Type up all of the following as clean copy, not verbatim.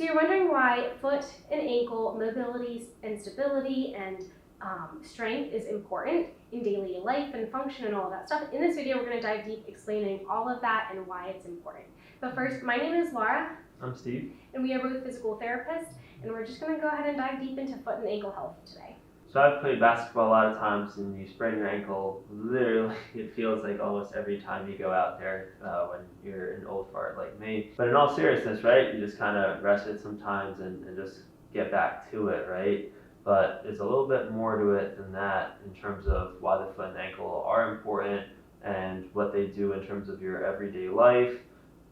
you're wondering why foot and ankle mobility and stability and strength is important in daily life and function and all of that stuff. In this video, we're going to dive deep explaining all of that and why it's important. But first, my name is Laura. I'm Steve. And we are both physical therapists, and we're just going to go ahead and dive deep into foot and ankle health today. So I've played basketball a lot of times, and you sprain your ankle, literally, it feels like almost every time you go out there when you're an old fart like me. But in all seriousness, right, you just kind of rest it sometimes and just get back to it, right? But there's a little bit more to it than that in terms of why the foot and ankle are important and what they do in terms of your everyday life,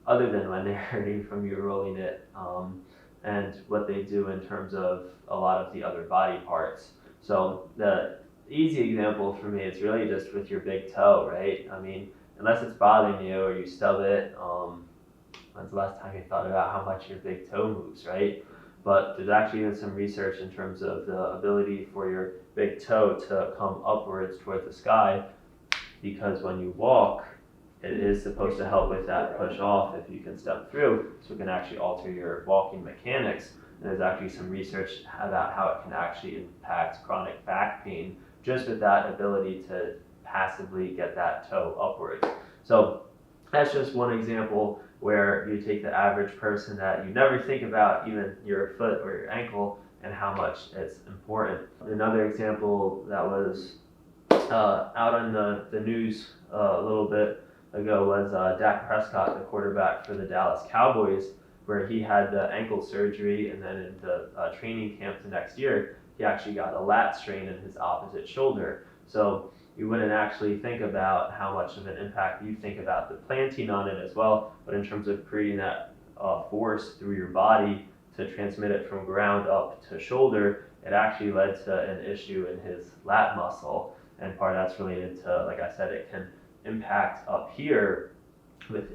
other than when they're hurting from you rolling it, and what they do in terms of a lot of the other body parts. So the easy example for me is really just with your big toe, right? I mean, unless it's bothering you or you stub it, when's the last time you thought about how much your big toe moves, right? But there's actually even some research in terms of the ability for your big toe to come upwards towards the sky, because when you walk, it is supposed to help with that push off if you can step through, so it can actually alter your walking mechanics. And there's actually some research about how it can actually impact chronic back pain just with that ability to passively get that toe upwards. So that's just one example where you take the average person that you never think about, even your foot or your ankle, and how much it's important. Another example that was out on the news a little bit ago was Dak Prescott, the quarterback for the Dallas Cowboys, where he had the ankle surgery, and then in the training camp the next year, he actually got a lat strain in his opposite shoulder. So you wouldn't actually think about how much of an impact you think about the planting on it as well, but in terms of creating that force through your body to transmit it from ground up to shoulder, it actually led to an issue in his lat muscle, and part of that's related to, like I said, it can impact up here with,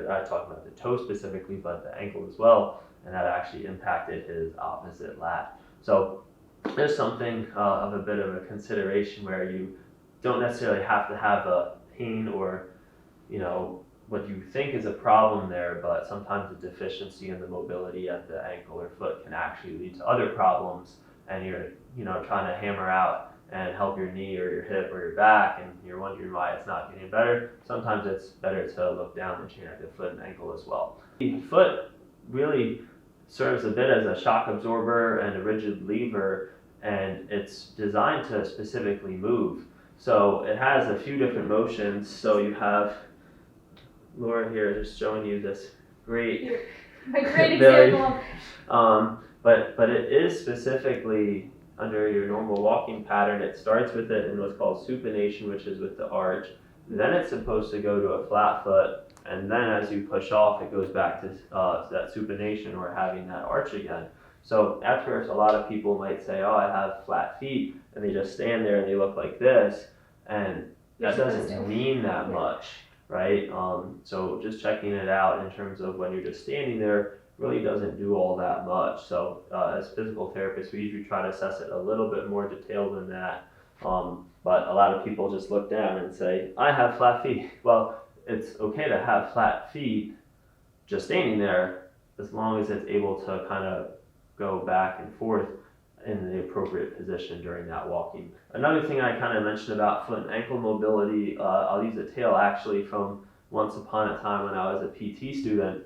I talk about the toe specifically, but the ankle as well, and that actually impacted his opposite lat. So there's something of a bit of a consideration where you don't necessarily have to have a pain or, you know, what you think is a problem there, but sometimes the deficiency in the mobility at the ankle or foot can actually lead to other problems, and you're, you know, trying to hammer out and help your knee or your hip or your back, and you're wondering why it's not getting better. Sometimes it's better to look down the chain at the foot and ankle as well. The foot really serves a bit as a shock absorber and a rigid lever, and it's designed to specifically move. So it has a few different motions. So you have Laura here just showing you this great example. But it is specifically under your normal walking pattern. It starts with it in what's called supination, which is with the arch. Then it's supposed to go to a flat foot, and then as you push off, it goes back to that supination or having that arch again. So at first, a lot of people might say, oh, I have flat feet, and they just stand there and they look like this, and that doesn't mean that much, right? So just checking it out in terms of when you're just standing there really doesn't do all that much. So as physical therapists, we usually try to assess it a little bit more detailed than that. But a lot of people just look down and say, I have flat feet. Well, it's okay to have flat feet just standing there, as long as it's able to kind of go back and forth in the appropriate position during that walking. Another thing I kind of mentioned about foot and ankle mobility, I'll use a tale actually from once upon a time when I was a PT student.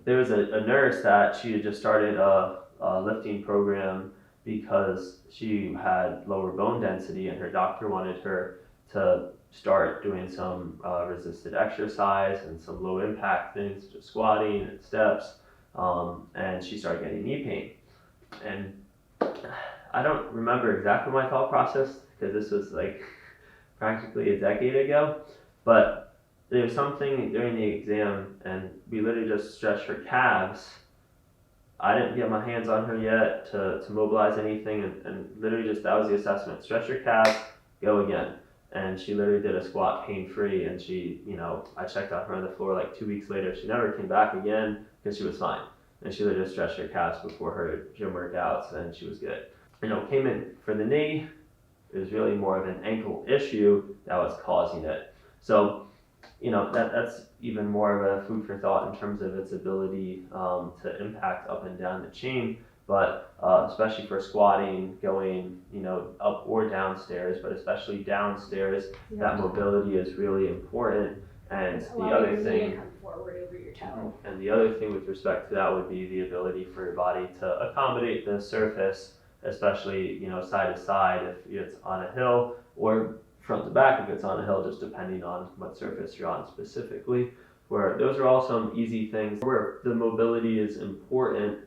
There was a nurse that she had just started a lifting program because she had lower bone density, and her doctor wanted her to start doing some resisted exercise and some low impact things, just squatting and steps, and she started getting knee pain. And I don't remember exactly my thought process, because this was like practically a decade ago, but there was something during the exam, and we literally just stretched her calves. I didn't get my hands on her yet to mobilize anything, and literally just that was the assessment. Stretch your calves, go again. And she literally did a squat pain-free, and she, you know, I checked on her on the floor like 2 weeks later. She never came back again because she was fine. And she literally just stretched her calves before her gym workouts, and she was good. You know, came in for the knee. It was really more of an ankle issue that was causing it. So that's even more of a food for thought in terms of its ability to impact up and down the chain. But especially for squatting, going, up or downstairs, but especially downstairs, that mobility is really important. And the other thing, to come forward over your toe. and the other thing with respect to that would be the ability for your body to accommodate the surface, especially, side to side if it's on a hill, or front to back if it's on a hill, just depending on what surface you're on specifically. Where those are all some easy things where the mobility is important,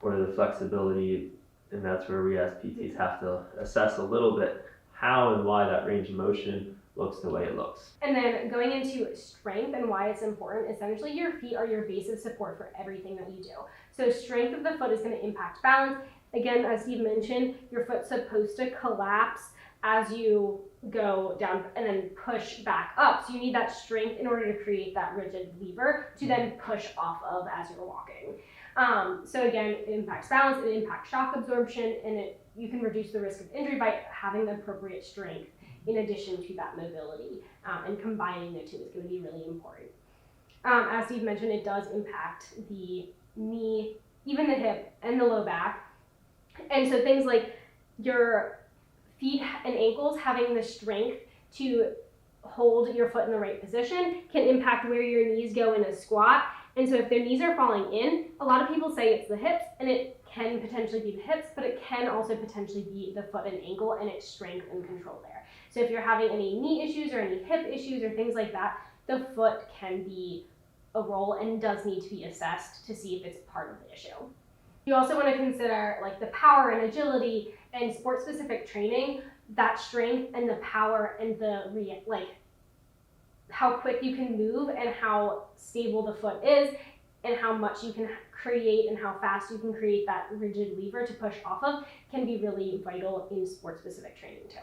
or the flexibility, and that's where we as PTs have to assess a little bit how and why that range of motion looks the way it looks. And then going into strength and why it's important, essentially your feet are your base of support for everything that you do. So strength of the foot is going to impact balance. Again, as Steve mentioned, your foot's supposed to collapse as you go down and then push back up. So you need that strength in order to create that rigid lever to then push off of as you're walking. So again, it impacts balance, it impacts shock absorption, and you can reduce the risk of injury by having the appropriate strength in addition to that mobility, and combining the two is going to be really important. As Steve mentioned, it does impact the knee, even the hip, and the low back. And so things like your feet and ankles having the strength to hold your foot in the right position can impact where your knees go in a squat. And so if their knees are falling in, a lot of people say it's the hips, and it can potentially be the hips, but it can also potentially be the foot and ankle and its strength and control there. So if you're having any knee issues or any hip issues or things like that, the foot can be a role and does need to be assessed to see if it's part of the issue. You also want to consider like the power and agility and sport-specific training, that strength and the power and the how quick you can move and how stable the foot is and how much you can create and how fast you can create that rigid lever to push off of can be really vital in sport-specific training too.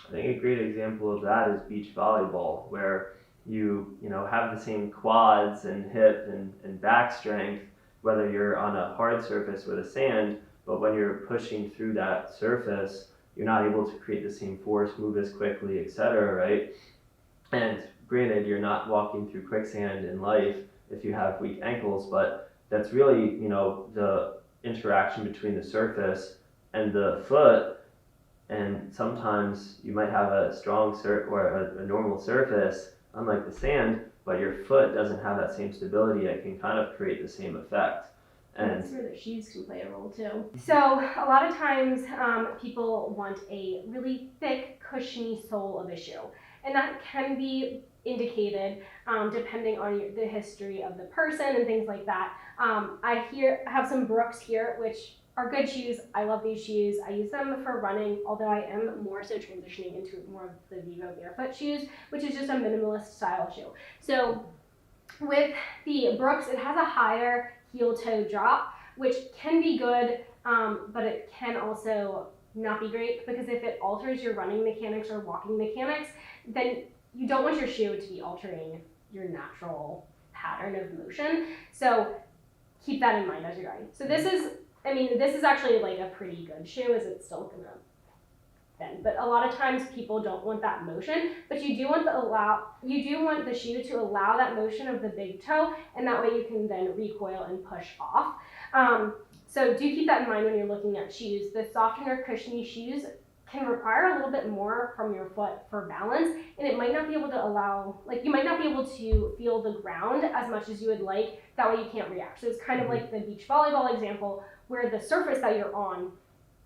I think a great example of that is beach volleyball, where you have the same quads and hip and back strength, whether you're on a hard surface with a sand, but when you're pushing through that surface, you're not able to create the same force, move as quickly, etc., right? And granted, you're not walking through quicksand in life if you have weak ankles, but that's really, the interaction between the surface and the foot. And sometimes you might have a strong or a normal surface, unlike the sand, but your foot doesn't have that same stability. It can kind of create the same effect. And that's where the shoes can play a role too. So a lot of times people want a really thick, cushiony sole of a shoe. And that can be indicated depending on the history of the person and things like that. I have some Brooks here, which are good shoes. I love these shoes. I use them for running, although I am more so transitioning into more of the Vivo barefoot shoes, which is just a minimalist style shoe. So with the Brooks, it has a higher heel toe drop, which can be good, but it can also not be great, because if it alters your running mechanics or walking mechanics, then you don't want your shoe to be altering your natural pattern of motion. So keep that in mind as you're going. So this is actually like a pretty good shoe. Is it still gonna bend? But a lot of times people don't want that motion, but you do want the shoe to allow that motion of the big toe, and that way you can then recoil and push off. So do keep that in mind when you're looking at shoes. The softer or cushiony shoes can require a little bit more from your foot for balance, and it might not be able to you might not be able to feel the ground as much as you would like. That way you can't react. So it's kind of like the beach volleyball example, where the surface that you're on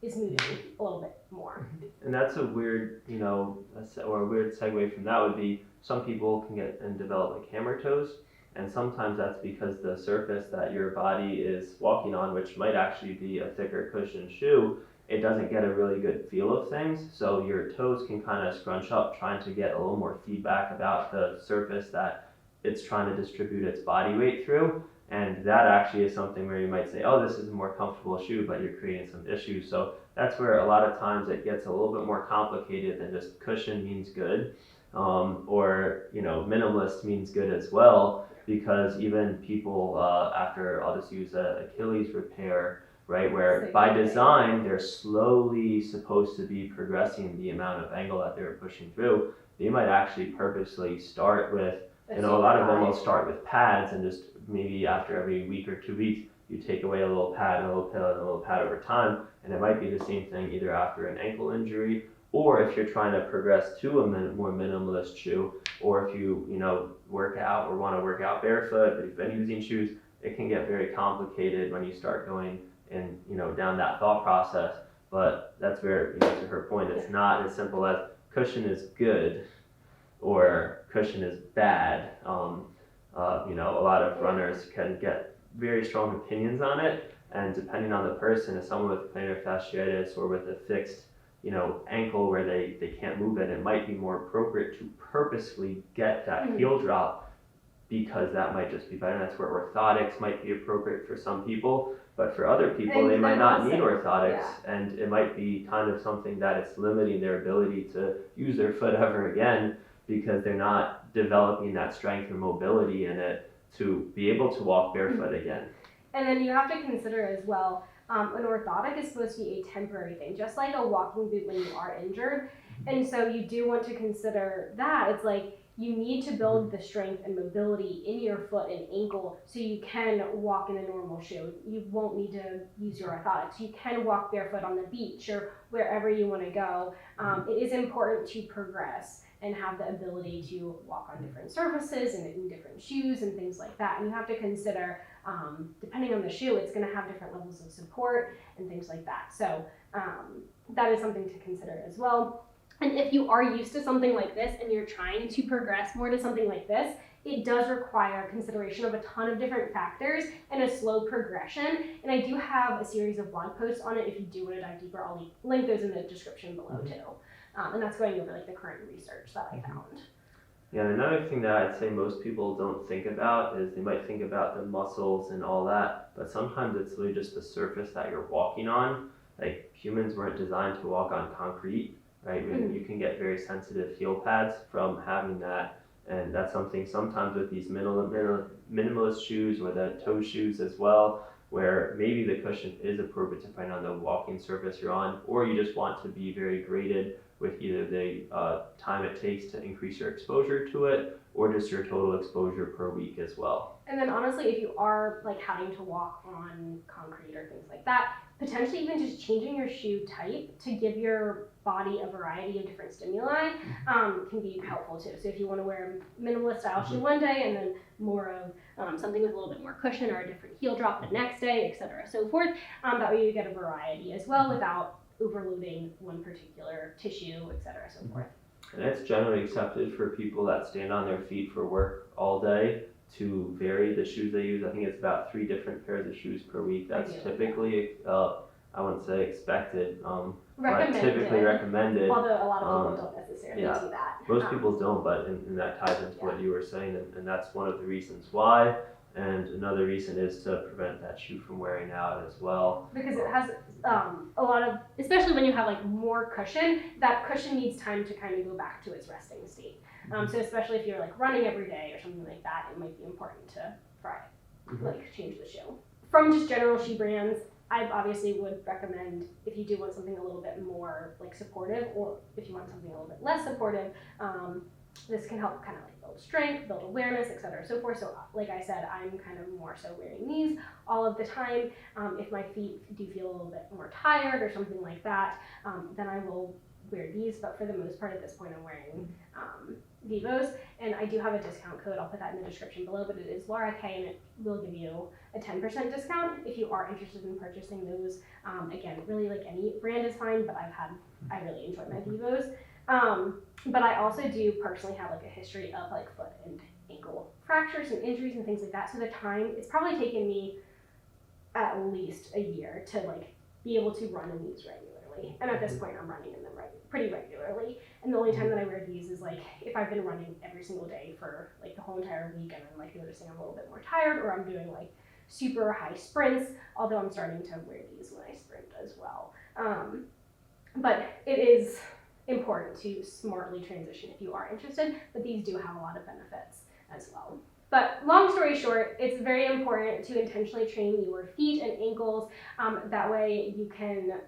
is moving a little bit more. And that's a weird, or a weird segue from that would be some people can get and develop like hammer toes, and sometimes that's because the surface that your body is walking on, which might actually be a thicker cushioned shoe, it doesn't get a really good feel of things, so your toes can kind of scrunch up trying to get a little more feedback about the surface that it's trying to distribute its body weight through. And that actually is something where you might say, oh, this is a more comfortable shoe, but you're creating some issues. So that's where a lot of times it gets a little bit more complicated than just cushion means good, or minimalist means good as well, because even people after, I'll just use a Achilles repair, right, where by design they're slowly supposed to be progressing the amount of angle that they're pushing through. They might actually purposely start with You know, a lot of them will start with pads and just maybe after every week or 2 weeks, you take away a little pad and a little pill and a little pad over time. And it might be the same thing either after an ankle injury, or if you're trying to progress to a more minimalist shoe, or if you work out or want to work out barefoot, but you've been using shoes, it can get very complicated when you start going in, down that thought process. But that's where, to her point, it's not as simple as cushion is good or cushion is bad. A lot of runners can get very strong opinions on it, and depending on the person, if someone with plantar fasciitis or with a fixed ankle where they can't move it might be more appropriate to purposely get that heel drop, because that might just be better. And that's where orthotics might be appropriate for some people, but for other people they might not need orthotics, and it might be kind of something that it's limiting their ability to use their foot ever again, because they're not developing that strength or mobility in it to be able to walk barefoot again. And then you have to consider as well, an orthotic is supposed to be a temporary thing, just like a walking boot when you are injured. And so you do want to consider that. It's like you need to build the strength and mobility in your foot and ankle so you can walk in a normal shoe. You won't need to use your orthotics. You can walk barefoot on the beach or wherever you want to go. It is important to progress and have the ability to walk on different surfaces and in different shoes and things like that. And you have to consider, depending on the shoe, it's going to have different levels of support and things like that. So that is something to consider as well. And if you are used to something like this and you're trying to progress more to something like this, it does require consideration of a ton of different factors and a slow progression. And I do have a series of blog posts on it. If you do want to dive deeper, I'll link those in the description below too. And that's going over like the current research that I found. Yeah, another thing that I'd say most people don't think about is they might think about the muscles and all that, but sometimes it's really just the surface that you're walking on. Like, humans weren't designed to walk on concrete, right? You can get very sensitive heel pads from having that, and that's something sometimes with these minimalist shoes or the toe shoes as well, where maybe the cushion is appropriate depending on the walking surface you're on, or you just want to be very graded with either the time it takes to increase your exposure to it or just your total exposure per week as well. And then honestly, if you are like having to walk on concrete or things like that, potentially even just changing your shoe type to give your body a variety of different stimuli can be helpful too. So if you want to wear a minimalist style shoe one day and then more of something with a little bit more cushion or a different heel drop the next day, etc., so forth, that way you get a variety as well without overloading one particular tissue, etc., so forth. And it's generally accepted for people that stand on their feet for work all day to vary the shoes they use. I think it's about 3 different pairs of shoes per week. That's typically, I wouldn't say expected, but typically recommended. Although a lot of people don't necessarily do that. Most people don't, but and that ties into what you were saying, and that's one of the reasons why. And another reason is to prevent that shoe from wearing out as well. Because it has a lot of, especially when you have like more cushion, that cushion needs time to kind of go back to its resting state. So especially if you're like running every day or something like that, it might be important to try like change the shoe. From just general shoe brands, I obviously would recommend, if you do want something a little bit more like supportive, or if you want something a little bit less supportive, this can help kind of like build strength, build awareness, etc., so forth. So like I said, I'm kind of more so wearing these all of the time. If my feet do feel a little bit more tired or something like that, then I will wear these. But for the most part at this point, I'm wearing Vivos, and I do have a discount code. I'll put that in the description below, but it is Laura K, and it will give you a 10% discount if you are interested in purchasing those. Again, really like any brand is fine, but I really enjoy my Vivos. But I also do personally have like a history of like foot and ankle fractures and injuries and things like that. So it's probably taken me at least a year to like be able to run in these regularly. And at this point, I'm running in them pretty regularly. And the only time that I wear these is like if I've been running every single day for like the whole entire week and I'm like noticing I'm a little bit more tired, or I'm doing like super high sprints, although I'm starting to wear these when I sprint as well. But it is important to smartly transition if you are interested, but these do have a lot of benefits as well. But long story short, it's very important to intentionally train your feet and ankles. That way you can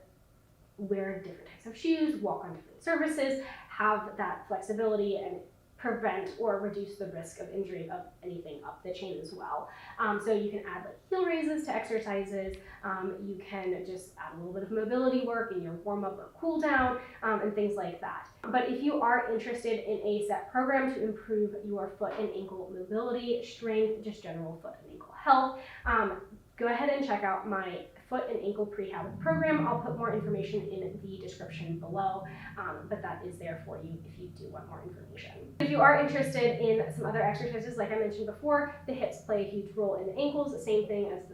wear different types of shoes, walk on different surfaces, have that flexibility, and prevent or reduce the risk of injury of anything up the chain as well. So you can add like heel raises to exercises. You can just add a little bit of mobility work in your warm up or cool down, and things like that. But if you are interested in a set program to improve your foot and ankle mobility, strength, just general foot and ankle health, go ahead and check out my foot and ankle prehab program. I'll put more information in the description below, but that is there for you if you do want more information. If you are interested in some other exercises, like I mentioned before, the hips play a huge role in the ankles, the same thing as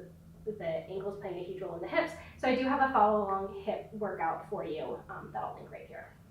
the ankles playing a huge role in the hips. So I do have a follow along hip workout for you that I'll link right here.